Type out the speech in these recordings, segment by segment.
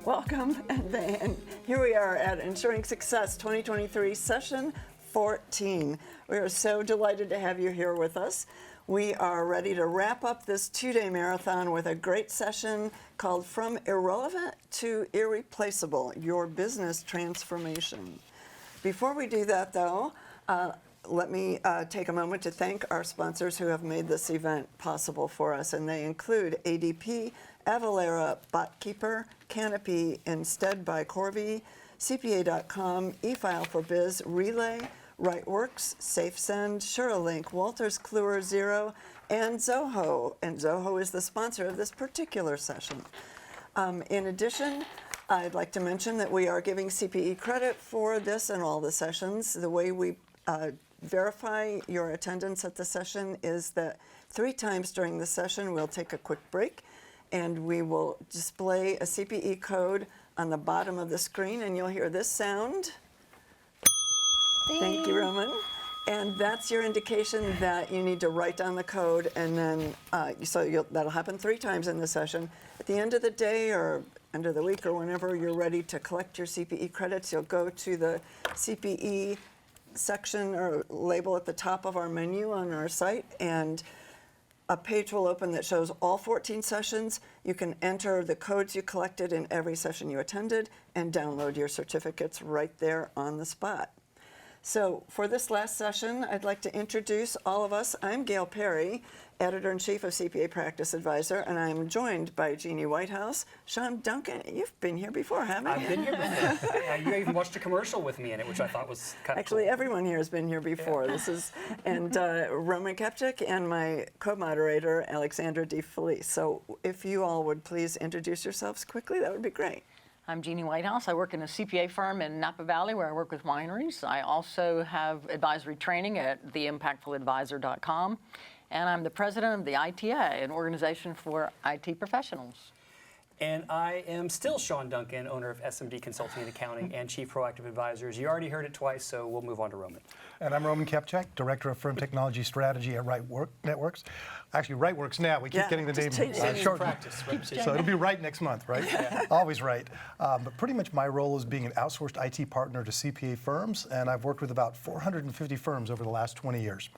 Welcome, and here we are at Ensuring Success 2023 Session 14. We are so delighted to have you here with us. We are ready to wrap up this two-day marathon with a great session called From Irrelevant to Irreplaceable, Your Business Transformation. Before we do that, though, let me take a moment to thank our sponsors who have made this event possible for us, and they include ADP, Avalara, BotKeeper, Canopy, Instead by Corby, CPA.com, eFile4Biz, Relay, WriteWorks, SafeSend, SureLink, Walters Kluwer Zero, and Zoho. And Zoho is the sponsor of this particular session. In addition, I'd like to mention that we are giving CPE credit for this and all the sessions. The way we verify your attendance at the session is that 3 times during the session we'll take a quick break and we will display a CPE code on the bottom of the screen, and you'll hear this sound. Ding. Thank you, Roman. And that's your indication that you need to write down the code, and then that'll happen 3 times in the session. At the end of the day or end of the week or whenever you're ready to collect your CPE credits, you'll go to the CPE section or label at the top of our menu on our site, and a page will open that shows all 14 sessions. You can enter the codes you collected in every session you attended and download your certificates right there on the spot. So for this last session, I'd like to introduce all of us. I'm Gail Perry, Editor-in-Chief of CPA Practice Advisor, and I'm joined by Geni Whitehouse. Sean Duncan, you've been here before, haven't you? I've been here before. You even watched a commercial with me in it, which I thought was kind of Actually, cool. everyone here has been here before. Yeah. This is, and Roman Kepczyk and my co-moderator, Alexandra DeFelice. So if you all would please introduce yourselves quickly, that would be great. I'm Geni Whitehouse. I work in a CPA firm in Napa Valley where I work with wineries. I also have advisory training at theimpactfuladvisor.com. And I'm the president of the ITA, an organization for IT professionals. And I am still Sean Duncan, owner of SMD Consulting and Accounting and Chief Proactive Advisors. You already heard it twice, so we'll move on to Roman. And I'm Roman Kepczyk, Director of Firm Technology Strategy at Networks. Actually, WriteWorks now. We keep getting the name shortened. Practice. So it'll be right next month, right? Yeah. Always right. But pretty much my role is being an outsourced IT partner to CPA firms, and I've worked with about 450 firms over the last 20 years.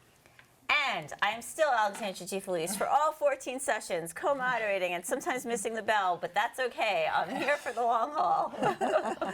And I'm still Alexandra DeFelice for all 14 sessions, co-moderating and sometimes missing the bell, but that's okay. I'm here for the long haul. All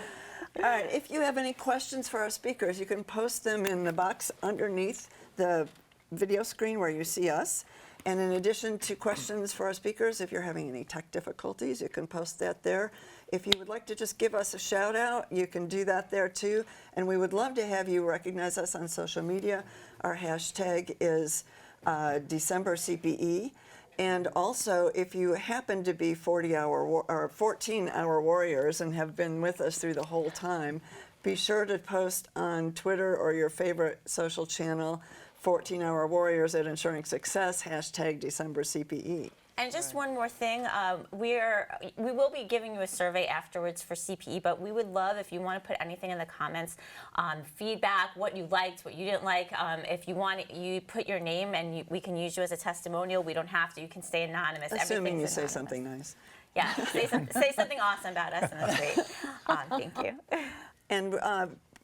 right, if you have any questions for our speakers, you can post them in the box underneath the video screen where you see us. And in addition to questions for our speakers, if you're having any tech difficulties, you can post that there. If you would like to just give us a shout out, you can do that there too. And we would love to have you recognize us on social media. Our hashtag is DecemberCPE. And also, if you happen to be 14-hour warriors and have been with us through the whole time, be sure to post on Twitter or your favorite social channel, 14-hour warriors at Ensuring Success, hashtag DecemberCPE. And just one more thing, we will be giving you a survey afterwards for CPE, but we would love if you want to put anything in the comments, feedback, what you liked, what you didn't like. If you want, you put your name and we can use you as a testimonial. We don't have to. You can stay anonymous. Assuming you say anonymous. something nice. Yeah, say something awesome about us, and that's great. Thank you. And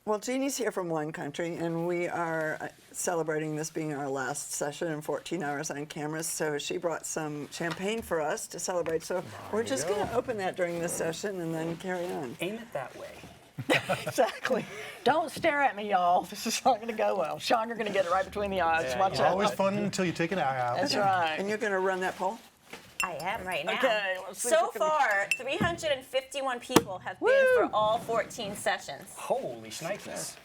well, Geni's here from Wine Country, and we are celebrating this being our last session in 14 hours on cameras, so she brought some champagne for us to celebrate. So we're just going to open that during this session and then carry on. Aim it that way. Exactly. Don't stare at me, y'all. This is not going to go well. Sean, you're going to get it right between the eyes. Yeah, Watch It's out. always fun until you take an eye out. That's right. And you're going to run that poll? I am right now. Okay, let's see if So we can- far, 351 people have been for all 14 sessions. Holy shnikes.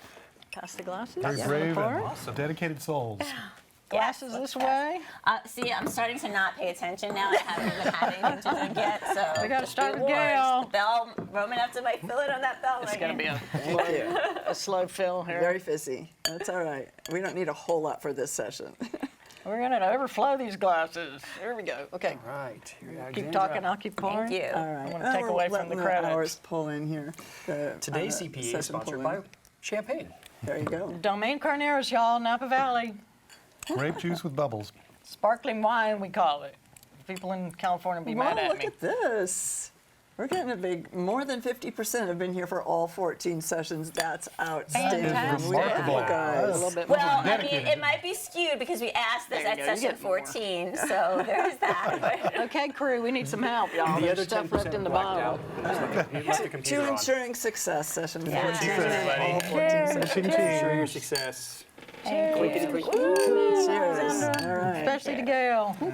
Pass the glasses. Very Yeah. brave and Awesome. dedicated souls. Glasses this way. See, I'm starting to not pay attention now. I haven't even had anything to drink yet, so We gotta start be with warned. Gail. The bell, Roman, after my fill it on that bell. It's ringing. going to be Thank you. a slow fill here. Very fizzy. That's all right. We don't need a whole lot for this session. We're going to overflow these glasses. Here we go. Okay. All right. Here we are, Keep Alexandra. talking. I'll keep pouring. Thank you. All right. I'm going to take away from the credits. Hours pull in here. Today's CPE is session sponsored pull in. by champagne. There you go. Domaine Carneros, y'all, Napa Valley. Grape juice with bubbles. Sparkling wine, we call it. People in California will be Wow, mad at look me. at this. We're getting a big, more than 50% have been here for all 14 sessions. That's outstanding. Fantastic. We love you Remarkable. guys. A little bit more. Well, I mean, dedicated. it might be skewed because we asked this There at you go, you session get more. 14, so there's that. Okay, crew, we need some help, y'all. The There's other stuff 10% left in the blacked bottle. out. You left the computer To on. ensuring success, session Yeah. 14. Cheers, everybody. All 14 sessions. Ensure your success. Cheers. All right. Especially to Gail. All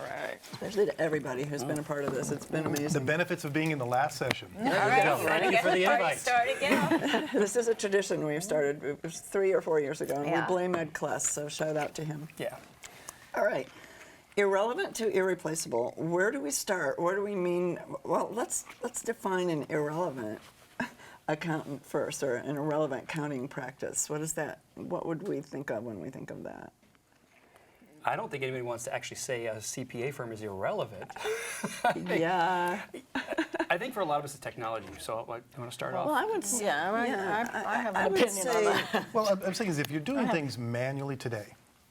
right. Especially to everybody who's been a part of this. It's been The amazing. benefits of being in the last session. All right, Thank you for the invite. Start again. This is a tradition we've started. It was 3 or 4 years ago, and Yeah. we blame Ed Kless, so shout out to him. Yeah. All right. Irrelevant to irreplaceable. Where do we start? What do we mean? Well, let's define an irrelevant accountant first, or an irrelevant accounting practice. What is that? What would we think of when we think of that? I don't think anybody wants to actually say a CPA firm is irrelevant. Yeah. I think for a lot of us it's technology. So you want to start off? Well, I would, yeah, I have an I would opinion on say that. Well, I'm saying is if you're doing things manually today,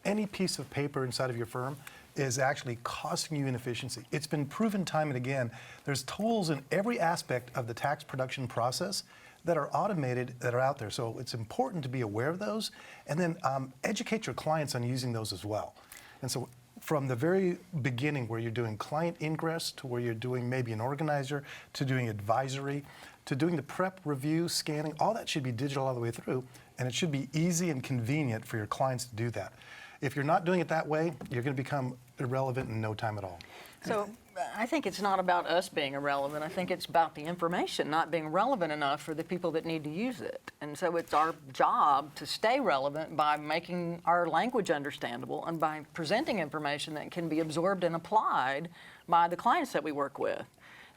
any piece of paper inside of your firm is actually costing you inefficiency. It's been proven time and again. There's tools in every aspect of the tax production process that are automated, that are out there. So it's important to be aware of those, and then educate your clients on using those as well. And so from the very beginning, where you're doing client ingress to where you're doing maybe an organizer, to doing advisory, to doing the prep, review, scanning, all that should be digital all the way through, and it should be easy and convenient for your clients to do that. If you're not doing it that way, you're going to become irrelevant in no time at all. So I think it's not about us being irrelevant. I think it's about the information not being relevant enough for the people that need to use it. And so it's our job to stay relevant by making our language understandable and by presenting information that can be absorbed and applied by the clients that we work with.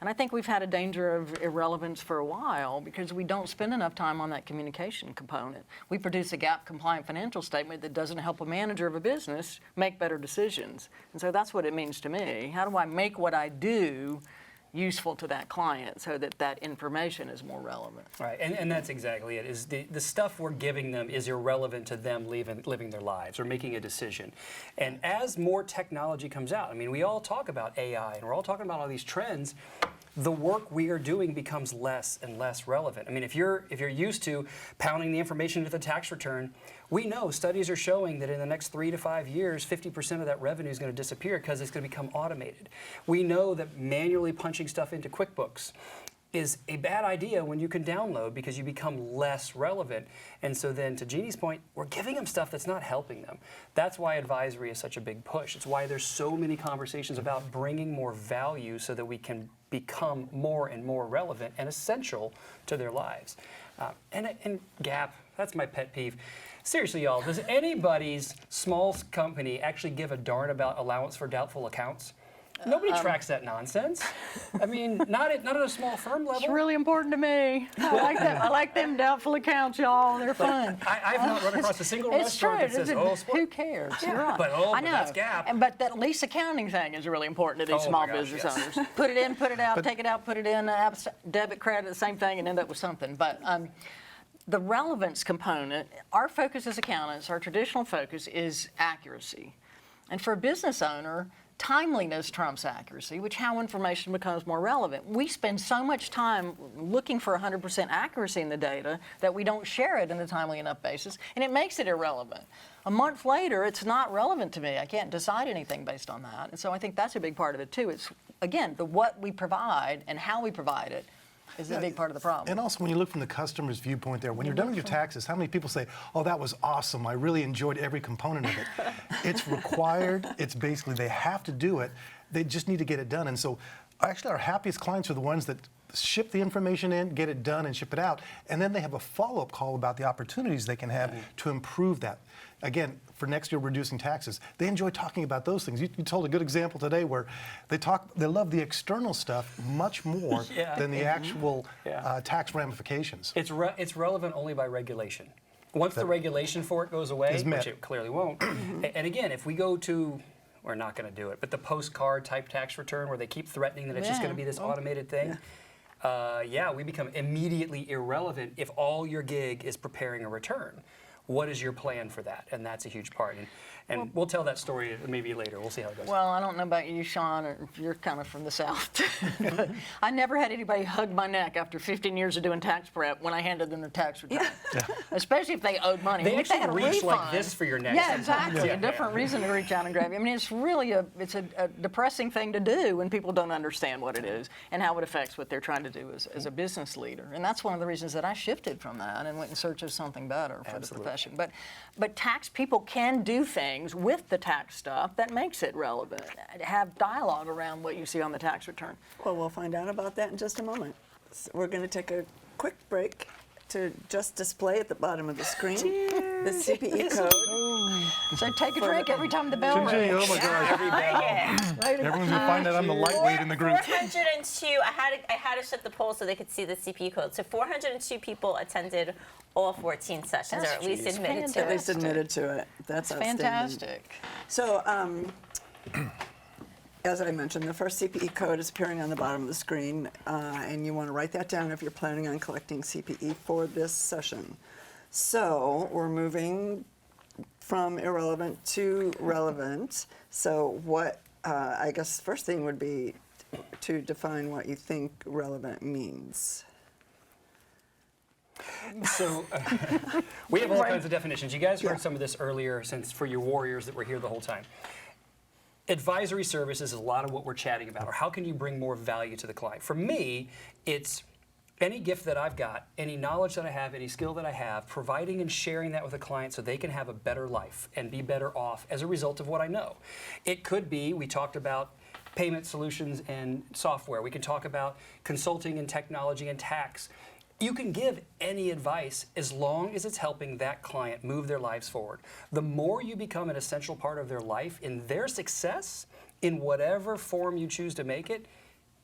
And I think we've had a danger of irrelevance for a while because we don't spend enough time on that communication component. We produce a GAAP-compliant financial statement that doesn't help a manager of a business make better decisions. And so that's what it means to me. How do I make what I do useful to that client so that that information is more relevant? Right, and that's exactly it. Is the stuff we're giving them is irrelevant to them living their lives or making a decision. And as more technology comes out, I mean, we all talk about AI and we're all talking about all these trends. The work we are doing becomes less and less relevant. I mean, if you're used to pounding the information into the tax return, we know studies are showing that in the next 3 to 5 years, 50% of that revenue is going to disappear because it's going to become automated. We know that manually punching stuff into QuickBooks is a bad idea when you can download because you become less relevant. And so then to Geni's point, we're giving them stuff that's not helping them. That's why advisory is such a big push. It's why there's so many conversations about bringing more value so that we can become more and more relevant and essential to their lives. And GAAP, that's my pet peeve. Seriously, y'all, does anybody's small company actually give a darn about allowance for doubtful accounts? Nobody tracks that nonsense. I mean, not at a small firm level. It's really important to me. I like that. I like them doubtful accounts, y'all. They're fun. I've not run across a single It's true. restaurant that says, "Oh, Who cares? You're right. But, I but know. that's GAAP. But that lease accounting thing is really important to these Oh, small my gosh, business yes. owners. Put it in, put it out, take it out, put it in, debit, credit, the same thing, and end up with something. But the relevance component, our focus as accountants, our traditional focus is accuracy. And for a business owner, timeliness trumps accuracy, which how information becomes more relevant. We spend so much time looking for 100% accuracy in the data that we don't share it in a timely enough basis, and it makes it irrelevant. A month later, it's not relevant to me. I can't decide anything based on that. And so I think that's a big part of it too. It's, again, the what we provide and how we provide it is a big part of the problem. And also, when you look from the customer's viewpoint there, when you're done with your taxes, how many people say, oh, that was awesome, I really enjoyed every component of it? It's required, it's basically, they have to do it, they just need to get it done. And so, actually, our happiest clients are the ones that ship the information in, get it done, and ship it out. And then they have a follow-up call about the opportunities they can have to improve that. Again, for next year reducing taxes, they enjoy talking about those things. You told a good example today where they love the external stuff much more than the actual tax ramifications. It's relevant only by regulation. Once the regulation for it goes away, which it clearly won't, and again, if we go to, we're not going to do it, but the postcard type tax return where they keep threatening that it's just going to be this automated thing, we become immediately irrelevant if all your gig is preparing a return. what is your plan for that? And that's a huge part. And we'll tell that story maybe later. We'll see how it goes. Well, I don't know about you, Sean, or if you're kind of from the South. But I never had anybody hug my neck after 15 years of doing tax prep when I handed them the tax return. Especially if they owed money. They If actually had a reach like refund- this for your neck Yeah, sometimes. exactly. Yeah, A different reason to reach out and grab you. I mean, it's really a depressing thing to do when people don't understand what it is and how it affects what they're trying to do as a business leader. And that's one of the reasons that I shifted from that and went in search of something better for the profession. But tax people can do things with the tax stuff that makes it relevant. Have dialogue around what you see on the tax return. Well, we'll find out about that in just a moment. We're going to take a quick break to just display at the bottom of the screen the CPE code. So take a drink every time the bell Gee, rings. oh my gosh. Everyone's gonna find out I'm the lightweight in the group. 402. I had to shut the poll so they could see the CPE code. So 402 people attended all 14 sessions, or at least That's admitted to At it. least admitted to it. That's outstanding. Fantastic. So, as I mentioned, the first CPE code is appearing on the bottom of the screen, and you want to write that down if you're planning on collecting CPE for this session. So, we're moving from irrelevant to relevant. So, what I guess first thing would be to define what you think relevant means. So we have all kinds of definitions. You guys heard some of this earlier, since for your warriors that were here the whole time. Advisory services is a lot of what we're chatting about, or how can you bring more value to the client? For me, it's any gift that I've got, any knowledge that I have, any skill that I have, providing and sharing that with a client so they can have a better life and be better off as a result of what I know. It could be, we talked about payment solutions and software. We can talk about consulting and technology and tax. You can give any advice as long as it's helping that client move their lives forward. The more you become an essential part of their life, in their success, in whatever form you choose to make it,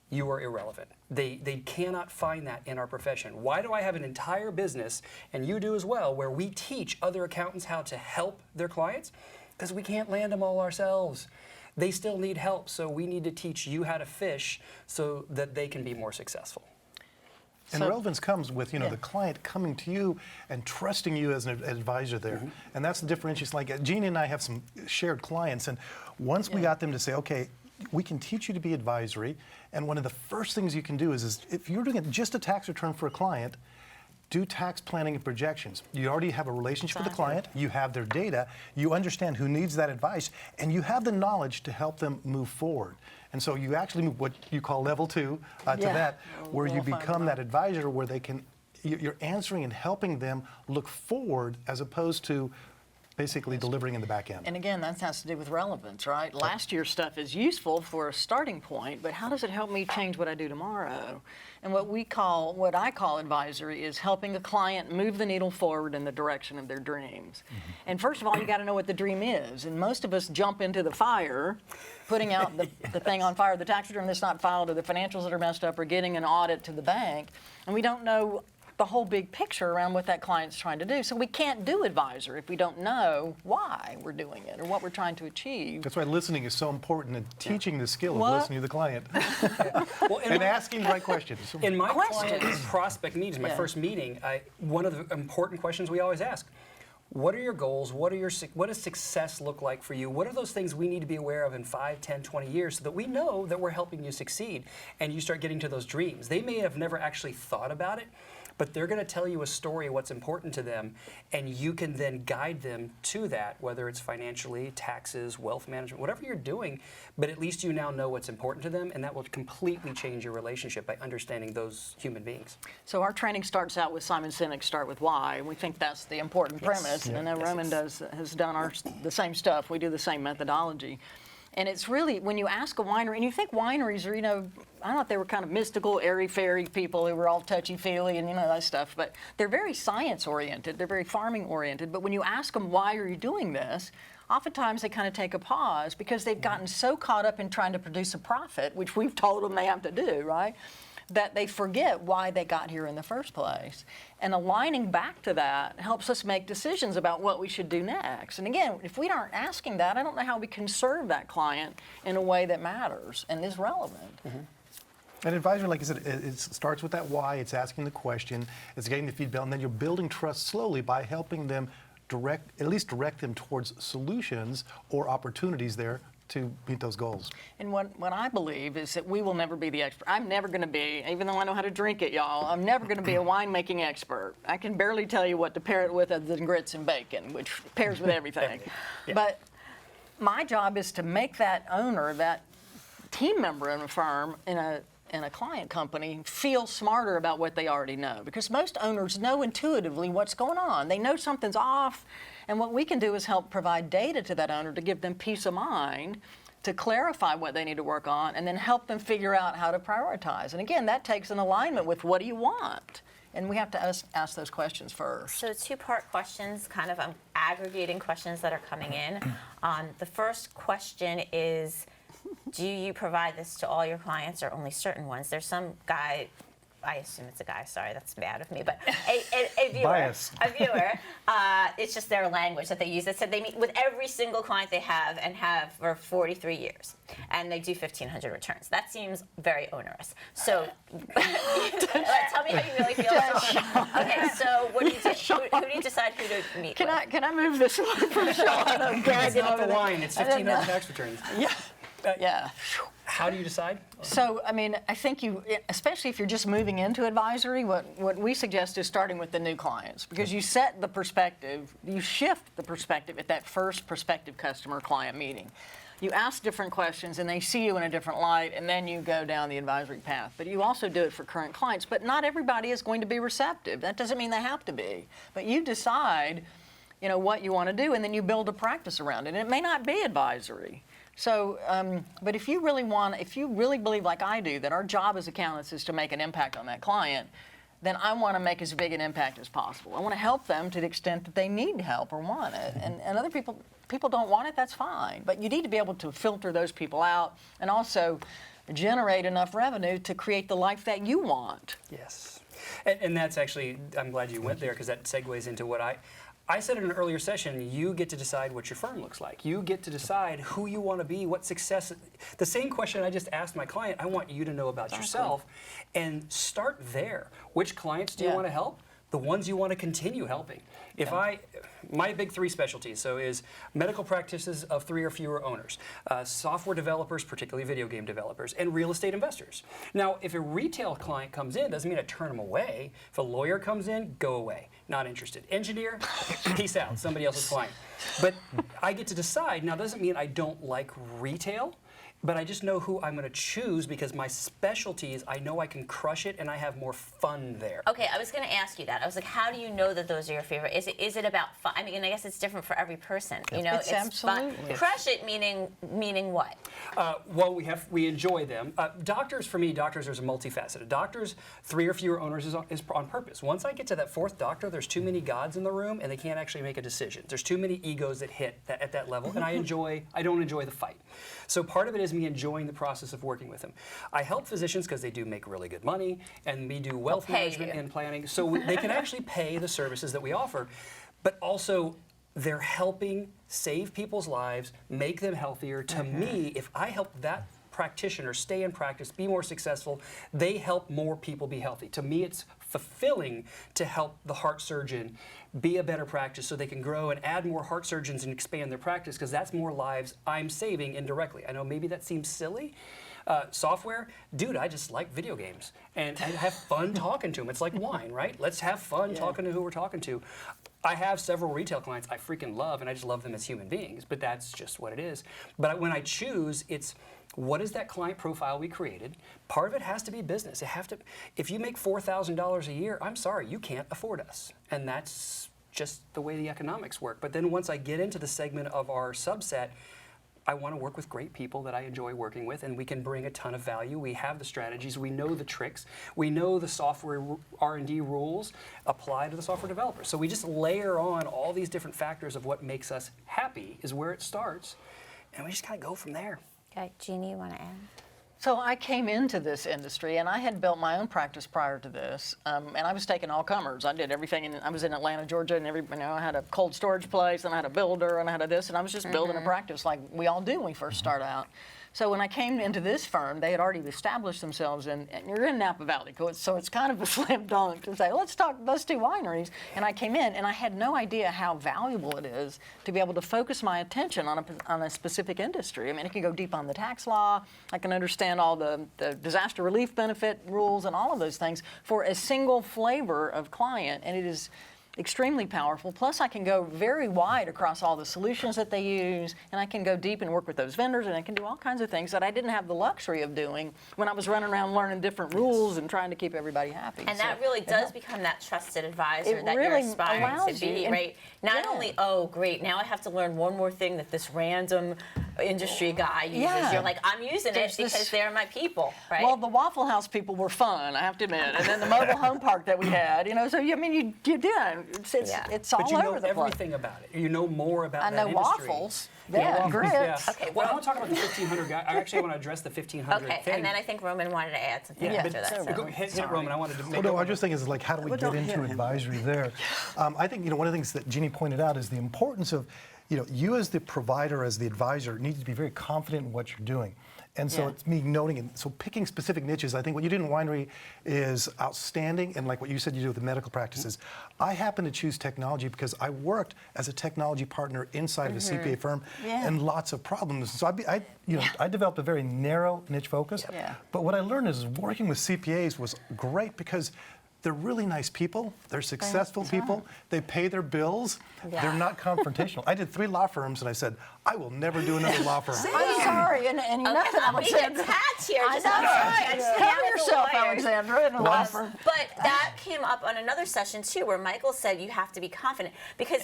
you are irrelevant. They cannot find that in our profession. Why do I have an entire business, and you do as well, where we teach other accountants how to help their clients? Because we can't land them all ourselves. They still need help, so we need to teach you how to fish so that they can be more successful. And relevance comes with, the client coming to you and trusting you as an advisor there. And that's the differentiation. Like Geni and I have some shared clients, and once we got them to say, okay, we can teach you to be advisory, and one of the first things you can do is if you're doing just a tax return for a client, do tax planning and projections. You already have a relationship with the client, you have their data, you understand who needs that advice, and you have the knowledge to help them move forward. And so you actually move what you call level 2 to that, where you become that advisor where you're answering and helping them look forward as opposed to basically delivering in the back end. And again, that has to do with relevance, right? Last year's stuff is useful for a starting point, but how does it help me change what I do tomorrow? And what I call advisory is helping a client move the needle forward in the direction of their dreams. And first of all, you got to know what the dream is. And most of us jump into the fire, putting out the thing on fire, the tax return that's not filed, or the financials that are messed up, or getting an audit to the bank, and we don't know the whole big picture around what that client's trying to do. So we can't do advisor if we don't know why we're doing it or what we're trying to achieve. That's why listening is so important, and teaching the skill What? of listening to the client Well, and asking the right questions. in my Questions. client prospect meetings, my first meeting, one of the important questions we always ask, what are your goals? What does success look like for you? What are those things we need to be aware of in 5, 10, 20 years so that we know that we're helping you succeed? And you start getting to those dreams. They may have never actually thought about it, but they're going to tell you a story of what's important to them, and you can then guide them to that, whether it's financially, taxes, wealth management, whatever you're doing, but at least you now know what's important to them, and that will completely change your relationship by understanding those human beings. So our training starts out with Simon Sinek's Start With Why, and we think that's the important premise. And I know Roman has done the same stuff. We do the same methodology. And it's really, when you ask a winery, and you think wineries are, I thought they were kind of mystical, airy-fairy people who were all touchy-feely and, that stuff, but they're very science-oriented, they're very farming-oriented, but when you ask them, why are you doing this, oftentimes they kind of take a pause because they've gotten so caught up in trying to produce a profit, which we've told them they have to do, right? That they forget why they got here in the first place. And aligning back to that helps us make decisions about what we should do next. And again, if we aren't asking that, I don't know how we can serve that client in a way that matters and is relevant. And advisory, like I said, it starts with that why, it's asking the question, it's getting the feedback, and then you're building trust slowly by helping them at least direct them towards solutions or opportunities there to meet those goals. And what I believe is that we will never be the expert. I'm never going to be, even though I know how to drink it, y'all, I'm never going to be a winemaking expert. I can barely tell you what to pair it with other than grits and bacon, which pairs with everything. Yeah. But my job is to make that owner, that team member in a firm, in a client company, feel smarter about what they already know. Because most owners know intuitively what's going on. They know something's off. And what we can do is help provide data to that owner to give them peace of mind, to clarify what they need to work on, and then help them figure out how to prioritize. And again, that takes an alignment with what do you want? And we have to ask those questions first. So two-part questions, kind of aggregating questions that are coming in. The first question is, do you provide this to all your clients or only certain ones? There's some guy, I assume it's a guy, sorry, that's bad of me, but a viewer, Bias. it's just their language that they use. That said they meet with every single client they have and have for 43 years, and they do 1,500 returns. That seems very onerous. So tell me how you really feel. Okay, so what do you who do you decide who to meet with? Can I move this one from Sean? It's not the wine, it's 1,500 tax returns. Yeah. Yeah. How do you decide? So, I mean, I think you, especially if you're just moving into advisory, what we suggest is starting with the new clients, because you set the perspective, you shift the perspective at that first prospective customer-client meeting. You ask different questions, and they see you in a different light, and then you go down the advisory path. But you also do it for current clients. But not everybody is going to be receptive. That doesn't mean they have to be. But you decide, what you want to do, and then you build a practice around it. And it may not be advisory. So, but if you really believe like I do that our job as accountants is to make an impact on that client, then I want to make as big an impact as possible. I want to help them to the extent that they need help or want it. And other people don't want it, that's fine. But you need to be able to filter those people out and also generate enough revenue to create the life that you want. Yes. And that's actually, I'm glad you went there, because that segues into what I said in an earlier session. You get to decide what your firm looks like. You get to decide who you want to be, what success. The same question I just asked my client, I want you to know about yourself, and start there. Which clients do you want to help? The ones you want to continue helping. My big three specialties is medical practices of 3 or fewer owners, software developers, particularly video game developers, and real estate investors. Now, if a retail client comes in, doesn't mean I turn them away. If a lawyer comes in, go away. Not interested. Engineer, peace out, somebody else's client. But I get to decide. Now, doesn't mean I don't like retail, but I just know who I'm going to choose, because my specialty is I know I can crush it and I have more fun there. Okay, I was going to ask you that. I was like, how do you know that those are your favorite? Is it about fun? I mean, I guess it's different for every person. It's absolutely fun. Crush it meaning what? Well, we enjoy them. Doctors, for me, doctors are multifaceted. Doctors, 3 or fewer owners is on purpose. Once I get to that 4th doctor, there's too many gods in the room and they can't actually make a decision. There's too many egos that hit at that level, and I don't enjoy the fight. So part of it is me enjoying the process of working with them. I help physicians because they do make really good money, and we do wealth management and planning, so they can actually pay the services that we offer. But also, they're helping save people's lives, make them healthier. To me, if I help that practitioner stay in practice, be more successful, they help more people be healthy. To me, it's fulfilling to help the heart surgeon be a better practice so they can grow and add more heart surgeons and expand their practice, because that's more lives I'm saving indirectly. I know maybe that seems silly. Software, dude, I just like video games and I have fun talking to them. It's like wine, right? Let's have fun talking to who we're talking to. I have several retail clients I freaking love, and I just love them as human beings, but that's just what it is. But when I choose, it's what is that client profile we created? Part of it has to be business. If you make $4,000 a year, I'm sorry, you can't afford us. And that's just the way the economics work. But then once I get into the segment of our subset, I want to work with great people that I enjoy working with, and we can bring a ton of value. We have the strategies, we know the tricks, we know the software R&D rules apply to the software developers. So we just layer on all these different factors of what makes us happy is where it starts, and we just kind of go from there. Okay, Geni, you want to add? So I came into this industry, and I had built my own practice prior to this, and I was taking all comers. I did everything, I was in Atlanta, Georgia, and I had a cold storage place, and I had a builder, and I had this, and I was just building a practice like we all do when we first start out. So when I came into this firm, they had already established themselves, and you're in Napa Valley, so it's kind of a slam dunk to say, let's do wineries. And I came in, and I had no idea how valuable it is to be able to focus my attention on a specific industry. I mean, I can go deep on the tax law, I can understand all the disaster relief benefit rules and all of those things for a single flavor of client, and it is extremely powerful. Plus, I can go very wide across all the solutions that they use, and I can go deep and work with those vendors, and I can do all kinds of things that I didn't have the luxury of doing when I was running around learning different rules and trying to keep everybody happy. And that really does become that trusted advisor that really you're aspiring allows to be, you. right? Not Yeah. only, oh, great, now I have to learn one more thing that this random industry guy uses. Yeah. You're like, I'm using There's it because this- they're my people, right? Well, the Waffle House people were fun, I have to admit, and then the mobile home park that we had, so I mean, you did. It's all But you know over the place. everything about it. You know more about I that know industry. waffles. Yeah, Yeah, waffles, grits. yeah. Okay, well, I well- want to talk about the 1,500 guy. I actually want to address the 1,500 okay, thing. and then I think Roman wanted to add something yeah, after but that. go hit it, Roman. I wanted to make Well, no, it I just think is like, how do we Well, get don't hit into him. advisory there? I think one of the things that Geni pointed out is the importance of, you as the provider, as the advisor, need to be very confident in what you're doing. And so Yeah. it's me noting, and so picking specific niches. I think what you did in winery is outstanding, and like what you said you do with the medical practices. I happen to choose technology because I worked as a technology partner inside of a CPA firm, Yeah. and lots of problems. So I developed a very narrow niche focus. Yeah. But what I learned is working with CPAs was great because they're really nice people. They're successful people. They pay their bills. Yeah. They're not confrontational. I did 3 law firms, and I said, I will never do another law firm. I'm sorry, and you know, Okay, I'm being Alexandra. attacked here. I Just know. understand Cover with the yourself, lawyers. Alexandra, in a law firm. But that came up on another session too, where Michael said you have to be confident because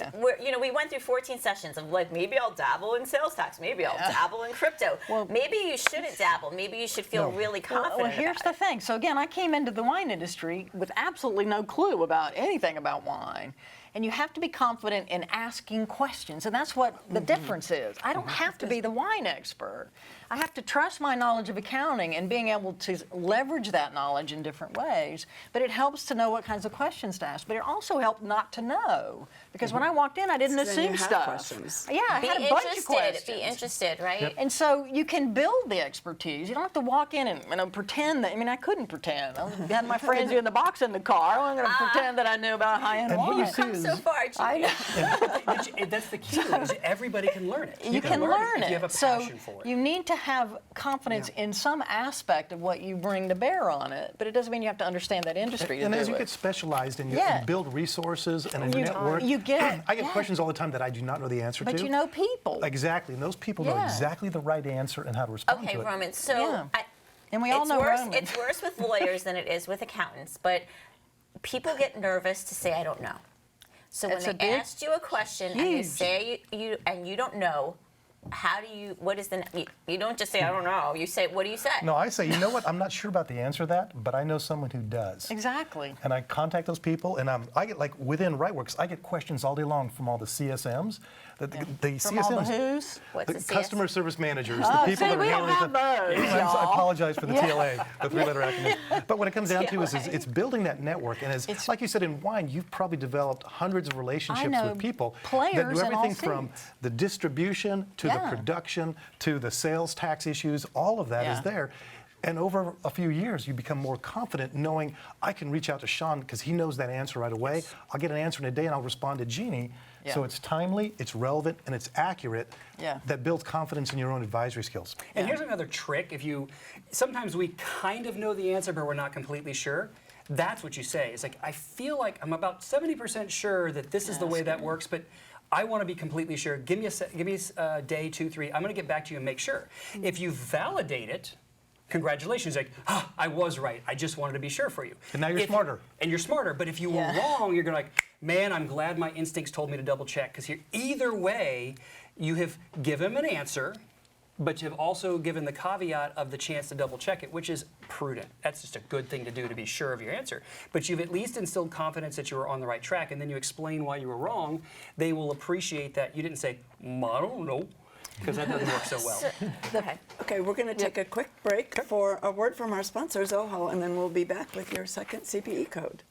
we went through 14 sessions of like, maybe I'll dabble in sales tax, maybe I'll dabble in crypto. Well- Maybe you shouldn't dabble. Maybe you should feel really confident. Well, here's about the thing. So again, I came into the wine industry with absolutely no clue about anything about wine. And you have to be confident in asking questions. And that's what the difference is. I don't have to be the wine expert. I have to trust my knowledge of accounting and being able to leverage that knowledge in different ways. But it helps to know what kinds of questions to ask. But it also helped not to know. Because when I walked in, I didn't So then you assume have stuff. questions. Yeah, I Be had a bunch of interested. questions. Be interested, right? And so you can build the expertise. You don't have to walk in and pretend that. I mean, I couldn't pretend. I had my friends in the box in the car. I'm going to pretend that I knew about high-end And what wine. you see Come so is- far, Geni. But that's the key. Is everybody can learn it. You can learn if you have a it. So passion for it. you need to have confidence in some aspect of what you bring to bear on it, but it doesn't mean you have to understand that industry to And do as you it. get specialized and you Yeah. build resources and a You- network, you get- I get yeah. questions all the time that I do not know the answer to. But you know people. Exactly, and those people know Yeah. exactly the right answer and how to respond Okay, to it. Roman. So Yeah. And we all it's know worse. Roman. It's worse with lawyers than it is with accountants. But people get nervous to say I don't know. So It's a when they big- asked you a question and you huge. say you don't know, how do you? What is the? You don't just say I don't know. You say what do you say? No, I say, you know what, I'm not sure about the answer to that, but I know someone who does. Exactly. And I contact those people, and I get, like, within RightWorks, I get questions all day long from all the CSMs. The From all the CSMs, who's. What's the the customer service managers, the Oh, people see, that are we don't handling have those, I y'all. apologize for the TLA, the 3-letter acronym. But what it comes down to is it's building that network. And It's- like you said, in wine, you've probably developed hundreds of relationships know with people players that do in all everything from seats. the distribution to the Yeah. production to the sales tax issues. All of that is Yeah. there. And over a few years, you become more confident knowing I can reach out to Sean because he knows that answer right away. I'll get an answer in a day and I'll respond to Geni. Yeah. So it's timely, it's relevant, and it's accurate. Yeah. That builds confidence in your own advisory skills. And here's another trick. Sometimes we kind of know the answer, but we're not completely sure. That's what you say. It's like, I feel like I'm about 70% sure that this is the way that works, but I want to be completely sure. Give me a day, 2, 3. I'm going to get back to you and make sure. If you validate it, congratulations. Like, I was right. I just wanted to be sure for you. And now you're smarter. And you're smarter. But if you were wrong, you're going to like, man, I'm glad my instincts told me to double check. Because either way, you have given an answer, but you've also given the caveat of the chance to double check it, which is prudent. That's just a good thing to do to be sure of your answer. But you've at least instilled confidence that you were on the right track, and then you explain why you were wrong. They will appreciate that you didn't say, I don't know, because that doesn't work so well. Okay. Okay, we're going to take a quick break for a word from our sponsors, OHO, and then we'll be back with your second CPE code.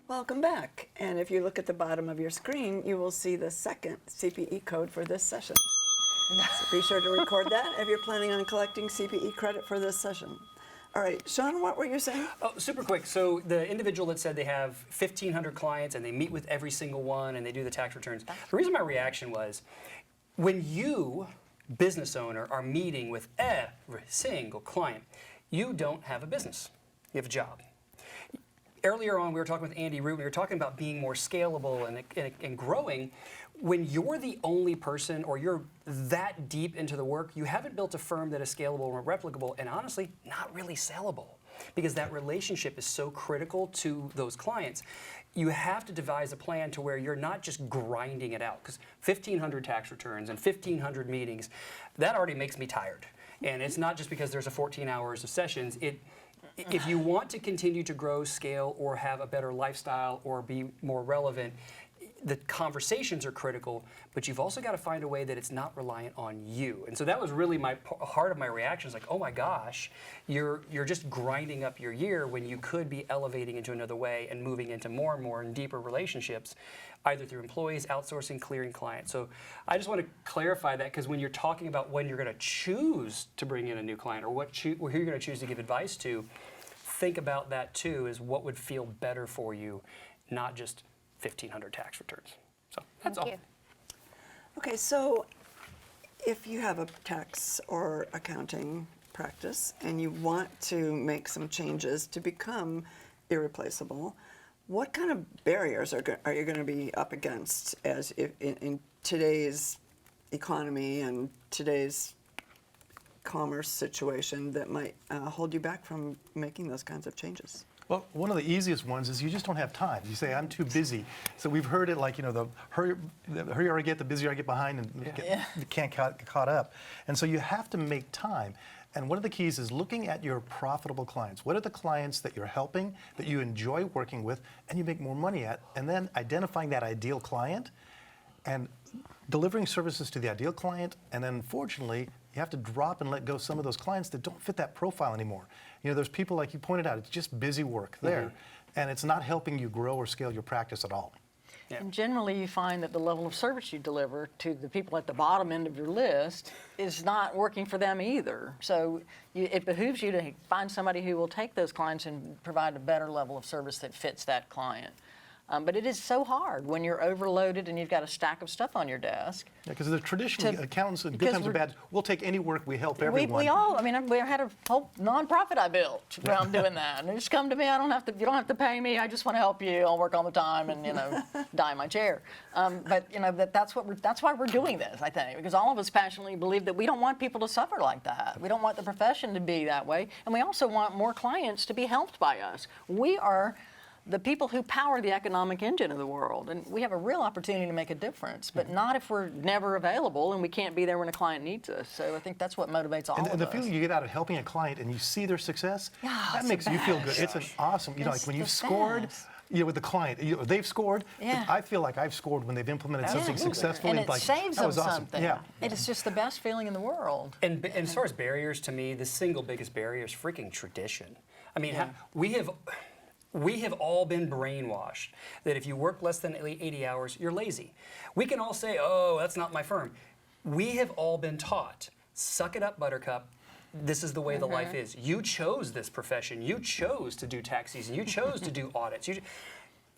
Welcome back. And if you look at the bottom of your screen, you will see the second CPE code for this session. So be sure to record that if you're planning on collecting CPE credit for this session. All right, Sean, what were you saying? Oh, super quick. So the individual that said they have 1,500 clients and they meet with every single one and they do the tax returns. The reason my reaction was, when you, business owner, are meeting with every single client, you don't have a business. You have a job. Earlier on, we were talking with Andy Root, we were talking about being more scalable and growing. When you're the only person or you're that deep into the work, you haven't built a firm that is scalable or replicable and honestly, not really sellable, because that relationship is so critical to those clients. You have to devise a plan to where you're not just grinding it out, because 1,500 tax returns and 1,500 meetings, that already makes me tired. And it's not just because there's a 14 hours of sessions. If you want to continue to grow, scale, or have a better lifestyle or be more relevant, the conversations are critical, but you've also got to find a way that it's not reliant on you. And so that was really my heart of my reaction. Is like, oh my gosh, you're just grinding up your year when you could be elevating into another way and moving into more and more and deeper relationships, either through employees, outsourcing, clearing clients. So I just want to clarify that, because when you're talking about when you're going to choose to bring in a new client or who you're going to choose to give advice to, think about that too, is what would feel better for you, not just 1,500 tax returns. So that's all. Thank you. Okay, so if you have a tax or accounting practice and you want to make some changes to become irreplaceable, what kind of barriers are you going to be up against as in today's economy and today's commerce situation that might hold you back from making those kinds of changes? Well, one of the easiest ones is you just don't have time. You say, I'm too busy. So we've heard it like, the hurrier I get, the busier I get behind, and you can't get caught up. And so you have to make time. And one of the keys is looking at your profitable clients. What are the clients that you're helping, that you enjoy working with, and you make more money at? And then identifying that ideal client and delivering services to the ideal client. And then, fortunately, you have to drop and let go some of those clients that don't fit that profile anymore. There's people, like you pointed out, it's just busy work there, and it's not helping you grow or scale your practice at all. Yeah. And generally, you find that the level of service you deliver to the people at the bottom end of your list is not working for them either. So it behooves you to find somebody who will take those clients and provide a better level of service that fits that client. But it is so hard when you're overloaded and you've got a stack of stuff on your desk. Yeah, because the traditional accountants, and good times or bad, we'll take any work, we help everyone. We had a whole nonprofit I built around doing that. And just come to me, you don't have to pay me, I just want to help you, I'll work all the time and, die in my chair. But, that's why we're doing this, I think, because all of us passionately believe that we don't want people to suffer like that. We don't want the profession to be that way. And we also want more clients to be helped by us. We are the people who power the economic engine of the world. And we have a real opportunity to make a difference, but not if we're never available and we can't be there when a client needs us. So I think that's what motivates all of us. And the feeling you get out of helping a client and you see their success, that makes you feel good. It's an awesome, like when you've scored, with the client, they've scored. Yeah. I feel like I've scored when they've implemented something successfully. And it like, saves that them was awesome. something. Yeah. It is just the best feeling in the world. And as far as barriers, to me, the single biggest barrier is freaking tradition. I mean, we have all been brainwashed that if you work less than 80 hours, you're lazy. We can all say, oh, that's not my firm. We have all been taught, suck it up, buttercup. This is the way the life is. You chose this profession. You chose to do tax season. You chose to do audits.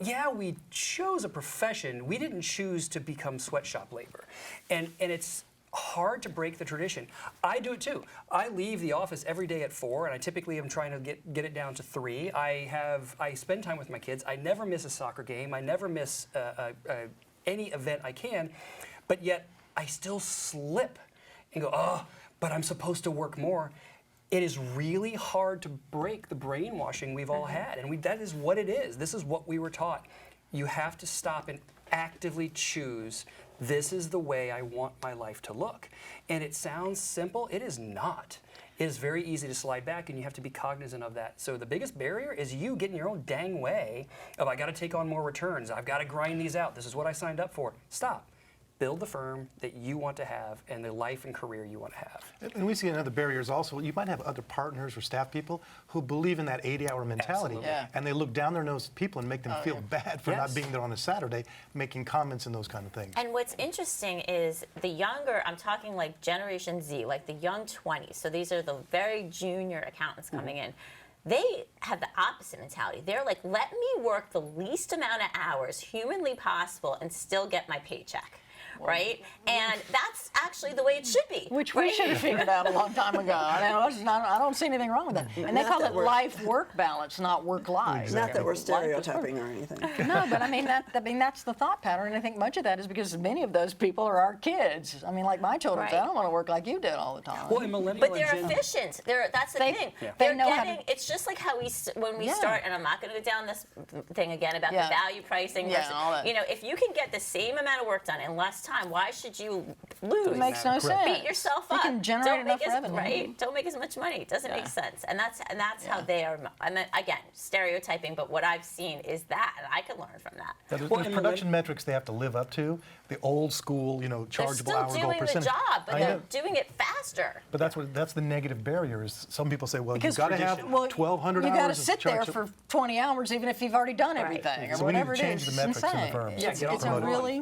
We chose a profession. We didn't choose to become sweatshop labor. And it's hard to break the tradition. I do it too. I leave the office every day at 4, and I typically am trying to get it down to 3. I spend time with my kids. I never miss a soccer game. I never miss any event I can, but yet I still slip and go, oh, but I'm supposed to work more. It is really hard to break the brainwashing we've all had, and that is what it is. This is what we were taught. You have to stop and actively choose, this is the way I want my life to look. And it sounds simple, it is not. It is very easy to slide back, and you have to be cognizant of that. So the biggest barrier is you getting your own dang way of, I gotta take on more returns, I've gotta grind these out, this is what I signed up for. Stop. build the firm that you want to have and the life and career you want to have. And we see another barrier is also you might have other partners or staff people who believe in that 80-hour mentality, Absolutely. Yeah. and they look down their nose at people and make them feel bad for not Yes. being there on a Saturday, making comments and those kind of things. And what's interesting is the younger, I'm talking like Generation Z, like the young 20s, so these are the very junior accountants coming in. They have the opposite mentality. They're like, let me work the least amount of hours humanly possible and still get my paycheck. Right? And that's actually the way it should be. Which we right? should have figured out a long time ago. I don't see anything wrong with that. And they Not call that it we're- life-work balance, not work-life. Not that we're Life is work. stereotyping or anything. No, but I mean that's the thought pattern. And I think much of that is because many of those people are our kids. I mean, like my children say, I Right. don't want to work like you did all the time. Well, in millennial But they're and Gen- efficient. That's the They- thing. Yeah. They're They know how to- getting. It's just like how when we Yeah. start, and I'm not going to go down this thing again about Yeah. the value pricing. Yeah, Versus, all that. you know, if you can get the same amount of work done in less time, why should you lose? It makes no sense. Beat yourself You up. can generate Don't enough make revenue. Right? Don't make as much money. It doesn't Yeah. make sense. And that's how Yeah. they are. I mean, again, stereotyping, but what I've seen is that, and I could learn from that. Yeah, there's, Well, there's and production metrics they have to live up to, the old school, They're chargeable still hour goal doing the percentage. job, but I they're know. doing it faster. But that's the negative barrier is some people say, well, you've Because got to have tradition. 1,200 you hours got to of sit there charge- for 20 hours even if you've already done Right. everything or So we need to whatever it change is. the It's metrics in the insane. firm. Yeah, It's, get it's off a the really,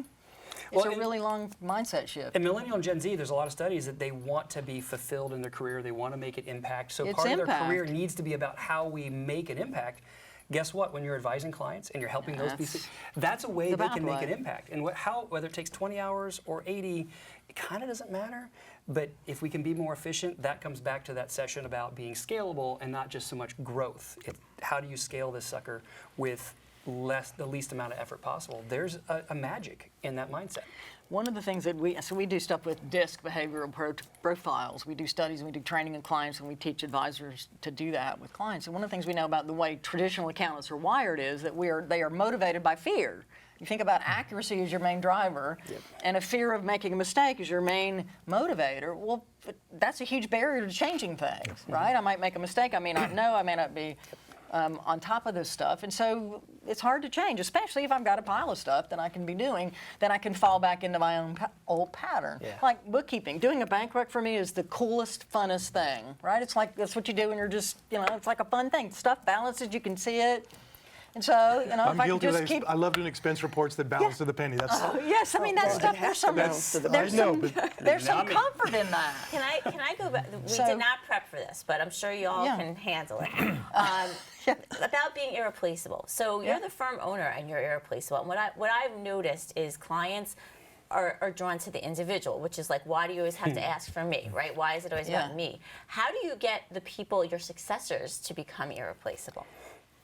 Well, it's a and- really long mindset shift. In millennial and Gen Z, there's a lot of studies that they want to be fulfilled in their career. They want to make an impact. So It's part of their impact. career needs to be about how we make an impact. Guess what? When you're advising clients and you're helping those pieces, that's a way the they can make pathway. an impact. And whether it takes 20 hours or 80, it kind of doesn't matter. But if we can be more efficient, that comes back to that session about being scalable and not just so much growth. How do you scale this sucker with the least amount of effort possible? There's a magic in that mindset. One of the things that we do stuff with DISC, behavioral profiles. We do studies and we do training of clients and we teach advisors to do that with clients. And one of the things we know about the way traditional accountants are wired is that they are motivated by fear. You think about accuracy as your main driver and a fear of making a mistake as your main motivator. Well, that's a huge barrier to changing things, right? I might make a mistake. I may not know. I may not be on top of this stuff. And so it's hard to change, especially if I've got a pile of stuff that I can be doing, then I can fall back into my own old pattern. Yeah. Like bookkeeping. Doing a bank rec for me is the coolest, funnest thing, right? It's like, that's what you do when you're just, it's like a fun thing. Stuff balances, you can see it. And so, I'm if I could guilty of just that. keep... I love doing expense reports that balance to the penny. That's Yes, I mean, that Well, stuff, it there's has to some, balance to the there's I know, some, but- there's some Now, comfort in that. Can I go back? We So- did not prep for this, but I'm sure you all Yeah. can handle it. About being irreplaceable. So you're Yeah. the firm owner and you're irreplaceable. And what I've noticed is clients are drawn to the individual, which is like, why do you always have to ask for me, right? Why is it always Yeah. about me? How do you get the people, your successors, to become irreplaceable?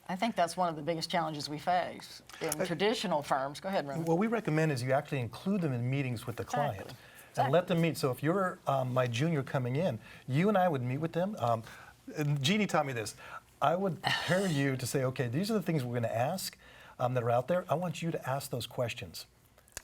I think that's one of the biggest challenges we face in traditional firms. Go ahead, Ron. What we recommend is you actually include them in meetings with the client and let them meet. So if you're my junior coming in, you and I would meet with them. And Geni taught me this. I would prepare you to say, okay, these are the things we're going to ask that are out there. I want you to ask those questions.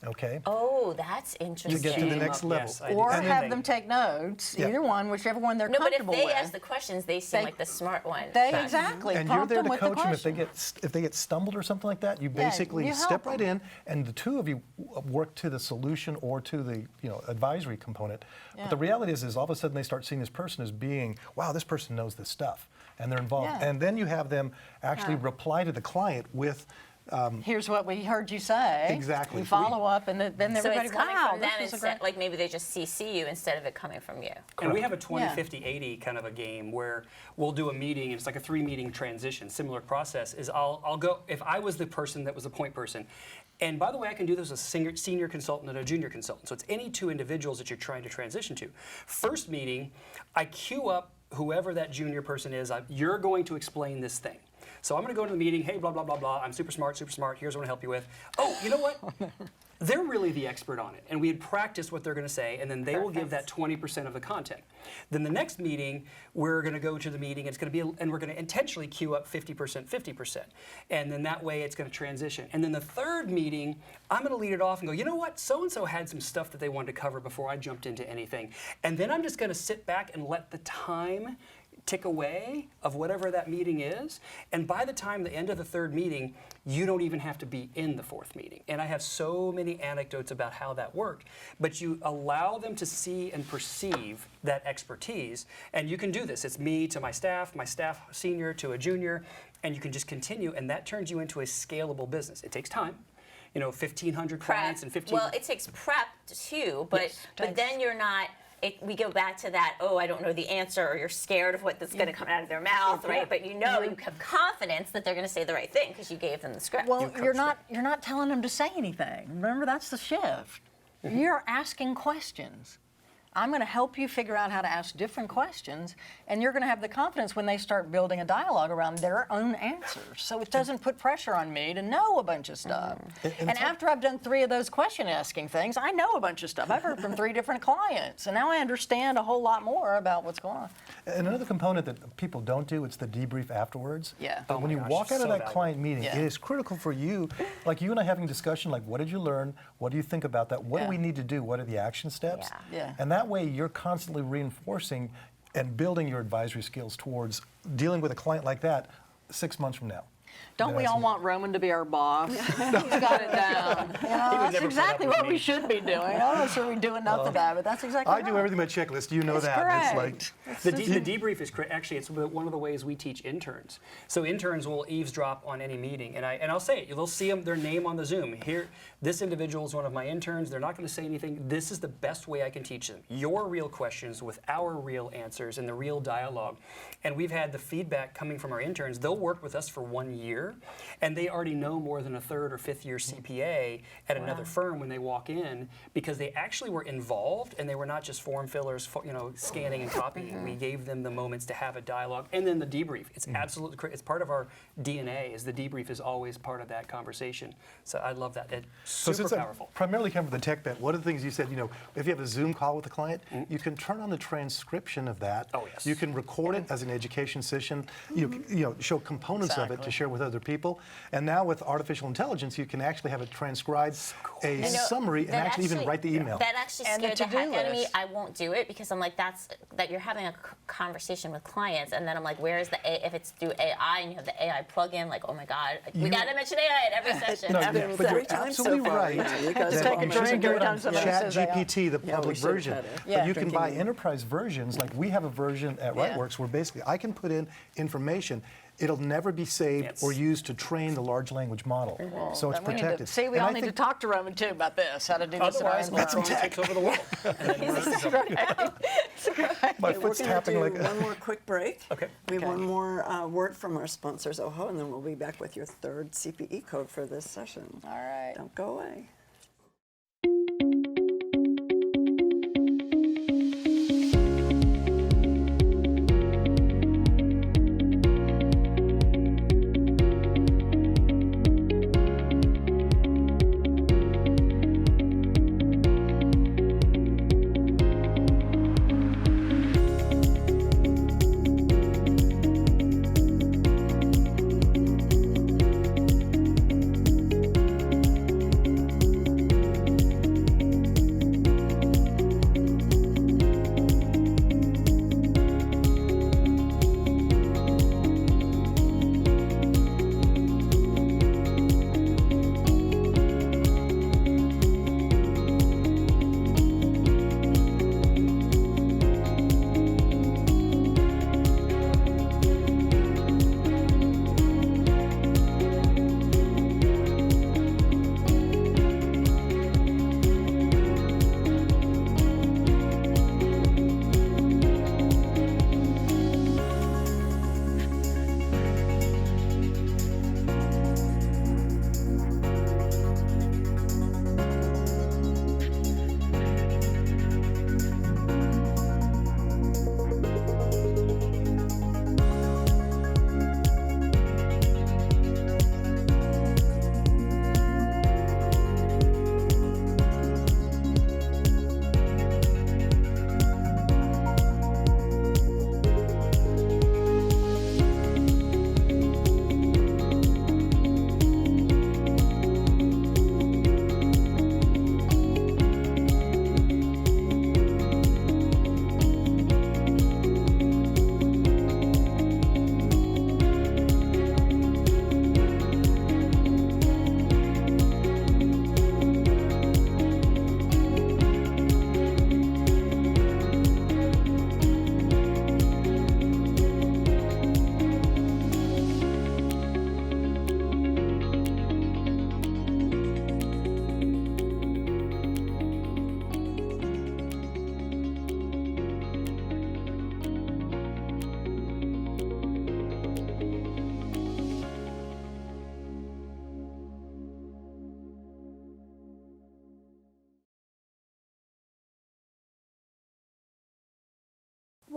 Okay? Oh, that's interesting. To get to the next level. Yes, I do. Or And then have they- them take notes, Yeah. either one, whichever one they're No, but if comfortable they with. ask the questions, they seem They- like the smart one. They exactly And you're prompt there them to with the coach them if question. they get stumbled or something like that. You Yeah, basically you help step right them. in, and the two of you work to the solution or to the advisory component. Yeah. But the reality is all of a sudden they start seeing this person as being, wow, this person knows this stuff, and they're involved. Yeah. And then you have them actually reply to the client with. Here's what we heard you say. Exactly. You follow up, and then So everybody, it's coming wow, from them this was a instead, great... like maybe they just CC you instead of it coming from you. And we have a 20, Yeah. 50, 80 kind of a game where we'll do a meeting, and it's like a 3-meeting transition. Similar process is I'll go, if I was the person that was the point person, and by the way, I can do this as a senior consultant and a junior consultant. So it's any 2 individuals that you're trying to transition to. First meeting, I queue up whoever that junior person is. You're going to explain this thing. So I'm going to go to the meeting, hey, blah, blah, blah, blah. I'm super smart, here's what I want to help you with. Oh, you know what? They're really the expert on it. And we had practiced what they're going to say, and then they will give that 20% of the content. Then the next meeting, we're going to go to the meeting, it's going to be, and we're going to intentionally queue up 50%, 50%. And then that way it's going to transition. And then the third meeting, I'm going to lead it off and go, you know what? So-and-so had some stuff that they wanted to cover before I jumped into anything. And then I'm just going to sit back and let the time tick away of whatever that meeting is. And by the time the end of the third meeting, you don't even have to be in the fourth meeting. And I have so many anecdotes about how that worked. But you allow them to see and perceive that expertise. And you can do this. It's me to my staff senior to a junior, and you can just continue. And that turns you into a scalable business. It takes time. 1,500 clients and 15. Well, it takes prep too, but Yes. but then you're not. We go back to that. Oh, I don't know the answer, or you're scared of what's going to come out of their mouth, right? But you have confidence that they're going to say the right thing because you gave them the script. Well, you're not telling them to say anything. Remember, that's the shift. You're asking questions. I'm going to help you figure out how to ask different questions, and you're going to have the confidence when they start building a dialogue around their own answers. So it doesn't put pressure on me to know a bunch of stuff. And after I've done 3 of those question asking things, I know a bunch of stuff. I've heard from 3 different clients, and now I understand a whole lot more about what's going on. And another component that people don't do, it's the debrief afterwards. Yeah. But Oh when my you gosh, walk it's out of so that valuable. client meeting, Yeah. it is critical for you, like you and I having a discussion, like what did you learn? What do you think about that? What Yeah. do we need to do? What are the action steps? Yeah. And that way you're constantly reinforcing and building your advisory skills towards dealing with a client like that 6 months from now. Don't we all want Roman to be our boss? He's got it down. That's never put exactly up with what we me. should be doing. I'm not sure we're doing enough of that, but that's exactly I right. do everything by checklist. You know It's that. correct. The debrief is actually it's one of the ways we teach interns. So interns will eavesdrop on any meeting, and I'll say it. They'll see their name on the Zoom. Here, this individual is one of my interns. They're not going to say anything. This is the best way I can teach them. Your real questions with our real answers and the real dialogue. And we've had the feedback coming from our interns. They'll work with us for 1 year, and they already know more than a 3rd or 5th year CPA at another firm when they walk in because they actually were involved and they were not just form fillers, scanning and copying. We gave them the moments to have a dialogue, and then the debrief. It's absolutely it's part of our DNA. Is the debrief is always part of that conversation. So I love that. It's So super since I powerful. primarily come from the tech bit, one of the things you said, if you have a Zoom call with a client, you can turn on the transcription of that. Oh, yes. You can record it as an education session. You show components of it to Exactly. share with other people. And now with artificial intelligence, you can actually have it transcribe a You know, summary and that actually even write the email. That actually And the scared the heck to-do out of me. list. I won't do it because I'm like, that you're having a conversation with clients, and then I'm like, where is if it's through AI and you have the AI plugin, like, oh my God, we got to mention AI at every session. No, After yeah, but 3 you're times so absolutely far, right. you guys that take a you shouldn't drink do every it on time somebody says AI. ChatGPT, the Yeah, we public should have version. had it. Yeah. But you can buy Drinking. enterprise versions. Like we have a version at Yeah. Whiteworks where basically I can put in information. It'll never be saved Yes. or used to train the large lange model. So it's Then we need protected. to, see, we And all I need to think- talk to Roman too about this, how to do this in our Otherwise, Metro environment. takes over the world. And then My We're foot's going to tapping do like one more quick break. Okay. We have one more word from our sponsors, OHO, and then we'll be back with your 3rd CPE code for this session. All right. Don't go away.